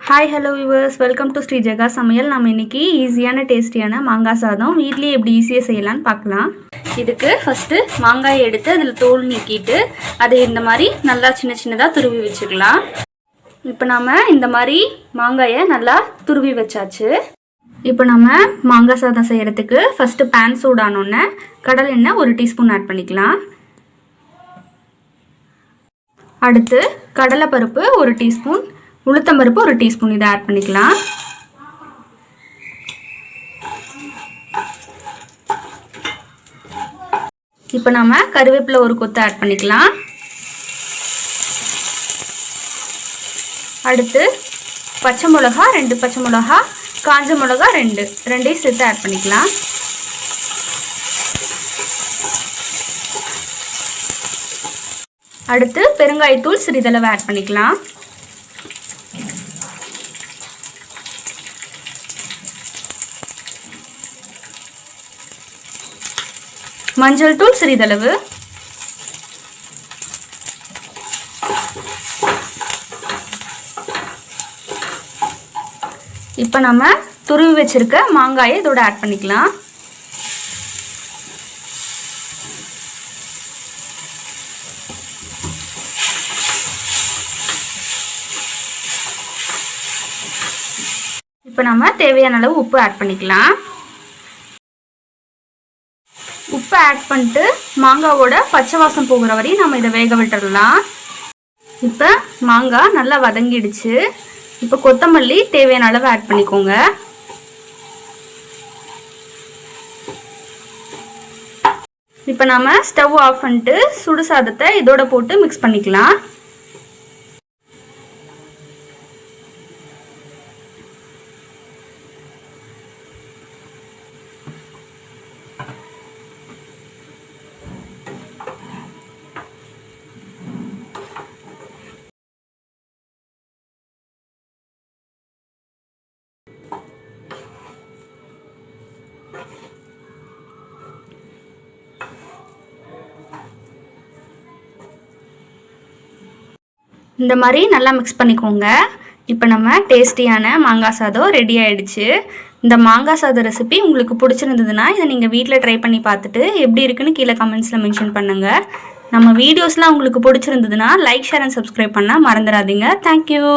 Hi hello viewers welcome to SRIJAGA'S सமையல் நம்ம இன்னைக்கு ஈஸியான டேஸ்டியான மாங்காய் சாதம் வீட்லயே எப்படி ஈஸியா செய்யலாம்னு பார்க்கலாம். இதுக்கு ஃபர்ஸ்ட் மாங்காயை எடுத்து அதில தோல் நீக்கிட்டு அதை இந்த மாதிரி நல்லா சின்ன சின்னதா துருவி வச்சுக்கலாம். இப்போ நாம இந்த மாதிரி மாங்காயை நல்லா துருவி வச்சாச்சு. இப்போ நாம மாங்காய் சாதம் செய்யறதுக்கு ஃபர்ஸ்ட் pan சூடானோனே கடலை எண்ணெய் 1 டீஸ்பூன் ஆட் பண்ணிக்கலாம். அடுத்து கடலை பருப்பு 1 டீஸ்பூன் உளுத்தம் பருப்பு 1 டீஸ்பூன் இதை ஆட் பண்ணிக்கலாம். இப்போ நாம கறிவேப்பிலை ஒரு கொத்து ஆட் பண்ணிக்கலாம். அடுத்து பச்சை மிளகாய் 2 பச்சை மிளகாய் காஞ்ச மிளகாய் 2 ரெண்டையும் சேர்த்து ஆட் பண்ணிக்கலாம். அடுத்து பெருங்காயத்தூள் சிறிதளவு ஆட் பண்ணிக்கலாம். மஞ்சள் தூள் சிறிதளவு, இப்போ நம்ம துருவி வச்சிருக்க மாங்காயை இதோட ஆட் பண்ணிக்கலாம். இப்போ நம்ம தேவையான அளவு உப்பு ஆட் பண்ணிக்கலாம். உப்பு ஆட் பண்ணிட்டு மாங்காவோட பச்சை வாசம் போகிற வரையும் நம்ம இதை வேக விட்டுடலாம். இப்போ மாங்காய் நல்லா வதங்கிடுச்சு. இப்போ கொத்தமல்லி தேவையான அளவு ஆட் பண்ணிக்கோங்க. இப்போ நாம ஸ்டவ் ஆஃப் பண்ணிட்டு சுடு சாதத்தை இதோட போட்டு மிக்ஸ் பண்ணிக்கலாம். இந்த மாதிரி நல்லா மிக்ஸ் பண்ணிக்கோங்க. இப்போ நம்ம டேஸ்டியான மாங்காய் சாதம் ரெடி ஆயிடுச்சு. இந்த மாங்காய் சாதம் ரெசிபி உங்களுக்கு பிடிச்சிருந்ததுன்னா இதை நீங்கள் வீட்டில் ட்ரை பண்ணி பார்த்துட்டு எப்படி இருக்குன்னு கீழே கமெண்ட்ஸில் மென்ஷன் பண்ணுங்கள். நம்ம வீடியோஸ்லாம் உங்களுக்கு பிடிச்சிருந்ததுன்னா லைக் ஷேர் அண்ட் சப்ஸ்கிரைப் பண்ண மறந்துடாதீங்க. தேங்க்யூ.